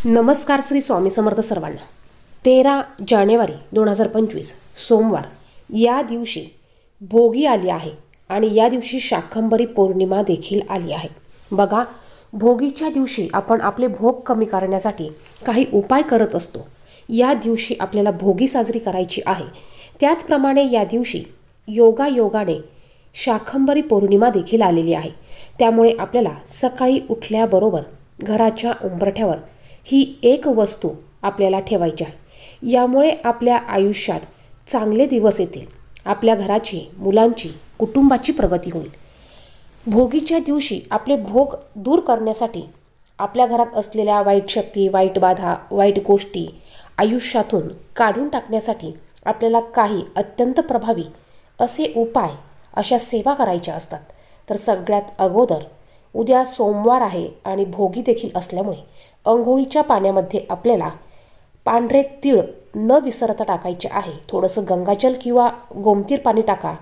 नमस्कार श्री स्वामी समर्थ सर्वांना। 13 जानेवारी 2025 सोमवार या दिवशी भोगी आली आहे आणि या दिवशी शाकंभरी पौर्णिमा देखील आली आहे। बघा, भोगीच्या दिवशी आपण आपले भोग कमी करण्यासाठी काही उपाय करत असतो। या दिवशी आपल्याला भोगी साजरी करायची आहे। त्याचप्रमाणे या दिवशी योगाने शाकंभरी पौर्णिमा देखील आलेली आहे। त्यामुळे आपल्याला सकाळी उठल्याबरोबर घराच्या उंबरठ्यावर ही एक वस्तू आपल्याला ठेवायची आहे। यामुळे आपल्या आयुष्यात चांगले दिवस येतील, आपल्या घराची, मुलांची, कुटुंबाची प्रगती होईल। भोगीच्या दिवशी आपले भोग दूर करण्यासाठी आपल्या घरात असलेल्या वाईट शक्ती, वाईट बाधा, वाईट गोष्टी आयुष्यातून काढून टाकण्यासाठी आपल्याला काही अत्यंत प्रभावी असे उपाय, अशा सेवा करायच्या असतात। तर सगळ्यात अगोदर उद्या सोमवार आहे आणि भोगी देखील असल्यामुळे अंघोळीच्या पाण्यामध्ये आपल्याला पांढरे तीळ न विसरता टाकायचे आहे। थोडंसं गंगाजल किंवा गोमतीर पाणी टाका।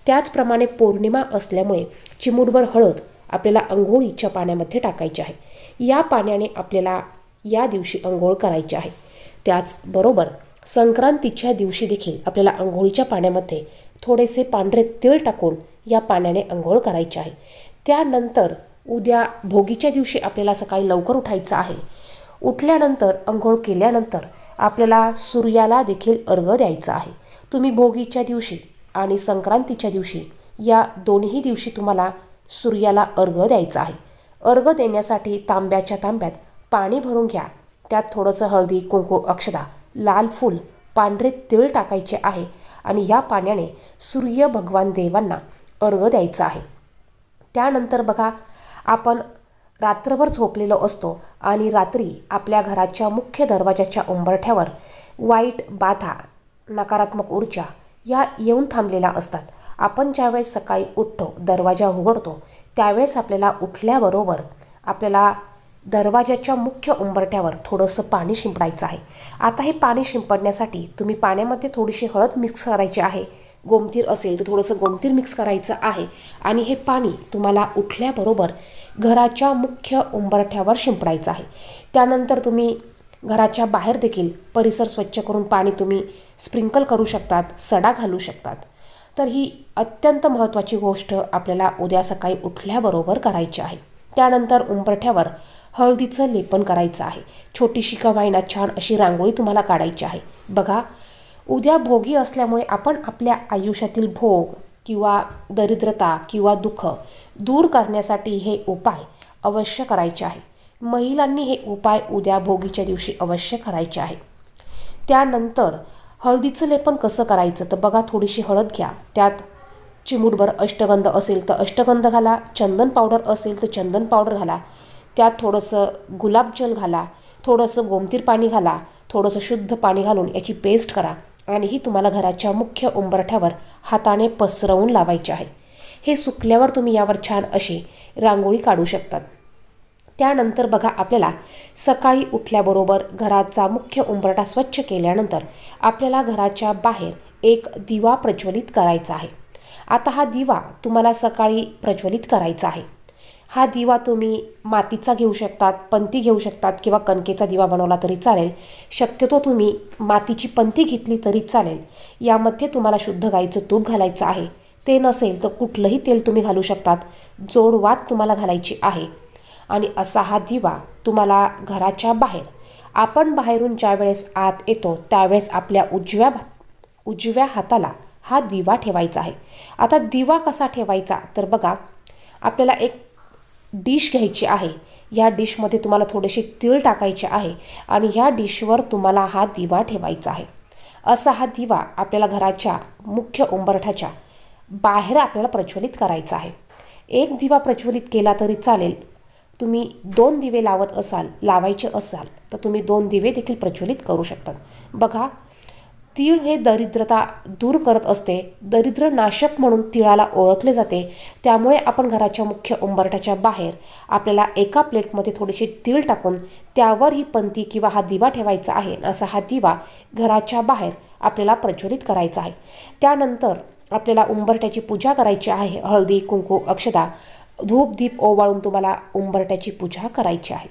त्याचप्रमाणे पौर्णिमा असल्यामुळे चिमूटभर हळद आपल्याला अंघोळीच्या पाण्यामध्ये टाकायची आहे। या पाण्याने आपल्याला या दिवशी अंघोळ करायची आहे। त्याचबरोबर संक्रांतीच्या दिवशी देखील आपल्याला अंघोळीच्या पाण्यामध्ये थोडेसे पांढरे तीळ टाकून या पाण्याने अंघोळ करायचे आहे। त्यानंतर उद्या भोगीच्या दिवशी आपल्याला सकाळी लवकर उठायचं आहे। उठल्यानंतर अंघोळ केल्यानंतर आपल्याला सूर्याला देखील अर्घ्य द्यायचं आहे। तुम्ही भोगीच्या दिवशी आणि संक्रांतीच्या दिवशी या दोन्ही दिवशी तुम्हाला सूर्याला अर्घ्य द्यायचं आहे। अर्घ्य देण्यासाठी तांब्याच्या तांब्यात पाणी भरून घ्या। त्यात थोडंसं हळदी, कुंकू, अक्षता, लाल फूल, पांढरे तीळ टाकायचे आहे आणि या पाण्याने सूर्य भगवान देवांना अर्घ्य द्यायचं आहे। त्यानंतर बघा, आपण रात्रभर झोपलेलो असतो आणि रात्री आपल्या घराच्या मुख्य दरवाजाच्या उंबरठ्यावर वाईट बाधा, नकारात्मक ऊर्जा या येऊन थांबलेल्या असतात। आपण ज्यावेळेस सकाळी उठतो, दरवाजा उघडतो, त्यावेळेस आपल्याला उठल्याबरोबर आपल्याला दरवाजाच्या मुख्य उंबरठ्यावर थोडंसं पाणी शिंपडायचं आहे। आता हे पाणी शिंपडण्यासाठी तुम्ही पाण्यामध्ये थोडीशी हळद मिक्स करायची आहे। गोमतीर असेल तर थोडंसं गोमतीर मिक्स करायचं आहे आणि हे पाणी तुम्हाला उठल्याबरोबर घराच्या मुख्य उंबरठ्यावर शिंपडायचं आहे। त्यानंतर तुम्ही घराच्या बाहेर देखील परिसर स्वच्छ करून पाणी तुम्ही स्प्रिंकल करू शकतात, सडा घालू शकतात। तर ही अत्यंत महत्त्वाची गोष्ट आपल्याला उद्या सकाळी उठल्याबरोबर करायची आहे। त्यानंतर उंबरठ्यावर हळदीचं लेपन करायचं आहे। छोटीशी का होईना छान अशी रांगोळी तुम्हाला काढायची आहे। बघा, उद्या भोगी असल्यामुळे आपण आपल्या आयुष्यातील भोग किंवा दरिद्रता किंवा दुःख दूर करण्यासाठी हे उपाय अवश्य करायचे आहे। महिलांनी हे उपाय उद्या भोगीच्या दिवशी अवश्य करायचे आहे। त्यानंतर हळदीचं लेपन कसं करायचं तर बघा, थोडीशी हळद घ्या, त्यात चिमूटभर अष्टगंध असेल तर अष्टगंध घाला, चंदन पावडर असेल तर चंदन पावडर घाला, त्यात थोडंसं गुलाबजल घाला, थोडंसं गोमतीर पाणी घाला, थोडंसं शुद्ध पाणी घालून याची पेस्ट करा आणि ही तुम्हाला घराच्या मुख्य उंबरठ्यावर हाताने पसरवून लावायची आहे। हे सुकल्यावर तुम्ही यावर छान अशी रांगोळी काढू शकतात। त्यानंतर बघा, आपल्याला सकाळी उठल्याबरोबर घराचा मुख्य उंबरठा स्वच्छ केल्यानंतर आपल्याला घराच्या बाहेर एक दिवा प्रज्वलित करायचा आहे। आता हा दिवा तुम्हाला सकाळी प्रज्वलित करायचा आहे। हा दिवा तुम्ही मातीचा घेऊ शकतात, पंती घेऊ शकतात किंवा कणकेचा दिवा बनवला तरी चालेल। शक्यतो तुम्ही मातीची पंती घेतली तरी चालेल। यामध्ये तुम्हाला शुद्ध गाईचं तूप घालायचं आहे। ते नसेल तर कुठलंही तेल तुम्ही घालू शकतात। जोडवात तुम्हाला घालायची आहे आणि असा हा दिवा तुम्हाला घराच्या बाहेर, आपण बाहेरून ज्यावेळेस आत येतो त्यावेळेस आपल्या उजव्या हाताला हा दिवा ठेवायचा आहे। आता दिवा कसा ठेवायचा तर बघा, आपल्याला एक डिश घ्यायची आहे। या डिशमध्ये तुम्हाला थोडेसे तीळ टाकायचे आहे आणि ह्या डिशवर तुम्हाला हा दिवा ठेवायचा आहे। असा हा दिवा आपल्याला घराच्या मुख्य उंबरठ्याच्या बाहेर आपल्याला प्रज्वलित करायचा आहे। एक दिवा प्रज्वलित केला तरी चालेल। तुम्ही 2 दिवे लावायचे असाल तर तुम्ही 2 दिवे देखील प्रज्वलित करू शकतात। बघा, तीळ हे दरिद्रता दूर करत असते, दरिद्र नाशक म्हणून तिळाला ओळखले जाते। त्यामुळे आपण घराच्या मुख्य उंबरठ्याच्या बाहेर आपल्याला एका प्लेटमध्ये थोडेसे तीळ टाकून त्यावर ही पंती किंवा हा दिवा ठेवायचा आहे। असा हा दिवा घराच्या बाहेर आपल्याला प्रज्वलित करायचा आहे। त्यानंतर आपल्याला उंबरठ्याची पूजा करायची आहे। हळदी, कुंकू, अक्षता, धूप दीप ओवाळून तुम्हाला उंबरठ्याची पूजा करायची आहे।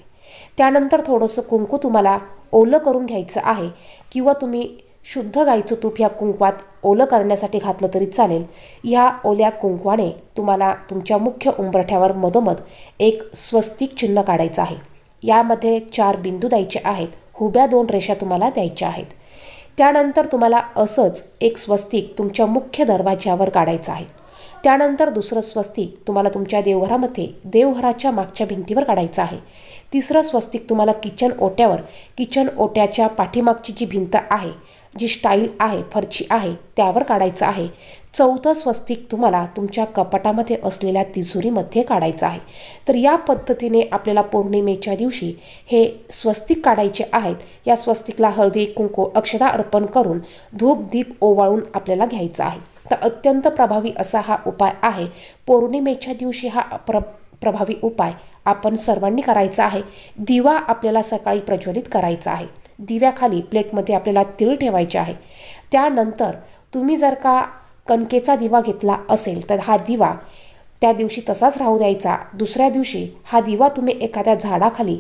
त्यानंतर थोडंसं कुंकू तुम्हाला ओलं करून घ्यायचं आहे किंवा तुम्ही शुद्ध गाईचं तूप ह्या कुंकवात ओलं करण्यासाठी घातलं तरी चालेल। ह्या ओल्या कुंकवाने तुम्हाला तुमच्या मुख्य उंबरठ्यावर मधोमध एक स्वस्तिक चिन्ह काढायचं आहे। यामध्ये 4 बिंदू द्यायचे आहेत, हुब्या 2 रेषा तुम्हाला द्यायच्या आहेत। त्यानंतर तुम्हाला असंच एक स्वस्तिक तुमच्या मुख्य दरवाज्यावर काढायचं आहे। त्यानंतर दुसरं स्वस्तिक तुम्हाला तुमच्या देवघरामध्ये देवघराच्या मागच्या भिंतीवर काढायचं आहे। तिसरं स्वस्तिक तुम्हाला किचन ओट्याच्या पाठीमागची जी भिंत आहे, जी स्टाईल आहे, फरची आहे, त्यावर काढायचं आहे। चौथं स्वस्तिक तुम्हाला तुमच्या कपाटामध्ये असलेल्या तिजोरीमध्ये काढायचं आहे। तर या पद्धतीने आपल्याला पौर्णिमेच्या दिवशी हे स्वस्तिक काढायचे आहेत। या स्वस्तिकला हळदी कुंकू अक्षता अर्पण करून धूप दीप ओवाळून आपल्याला घ्यायचं आहे। तर अत्यंत प्रभावी असा हा उपाय आहे। पौर्णिमेच्या दिवशी हा प्रभावी उपाय आपण सर्वांनी करायचा आहे। दिवा आपल्याला सकाळी प्रज्वलित करायचा आहे। दिव्याखाली प्लेटमध्ये आपल्याला तीळ ठेवायचे आहे। त्यानंतर तुम्ही जर का कणकेचा दिवा घेतला असेल तर हा दिवा त्या दिवशी तसाच राहू द्यायचा। दुसऱ्या दिवशी हा दिवा तुम्ही एखाद्या झाडाखाली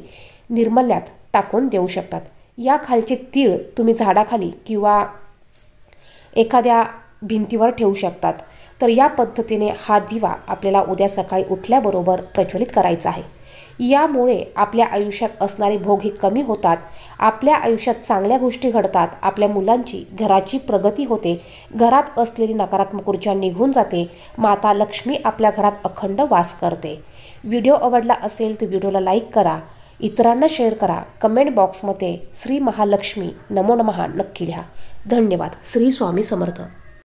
निर्मल्यात टाकून देऊ शकतात। या खालचे तीळ तुम्ही झाडाखाली किंवा एखाद्या भिंतीवर ठेवू शकतात। तर या पद्धतीने हा दिवा आपल्याला उद्या सकाळी उठल्याबरोबर प्रज्वलित करायचा आहे। यामुळे आपल्या आयुष्यात असणारे भोग हे कमी होतात, आपल्या आयुष्यात चांगल्या गोष्टी घडतात, आपल्या मुलांची घराची प्रगती होते, घरात असलेली नकारात्मक ऊर्जा निघून जाते, माता लक्ष्मी आपल्या घरात अखंड वास करते। व्हिडिओ आवडला असेल तर व्हिडिओला लाईक करा, इतरांना शेअर करा, कमेंट बॉक्समध्ये श्री महालक्ष्मी नमो नमः नक्की लिहा। धन्यवाद। श्री स्वामी समर्थ।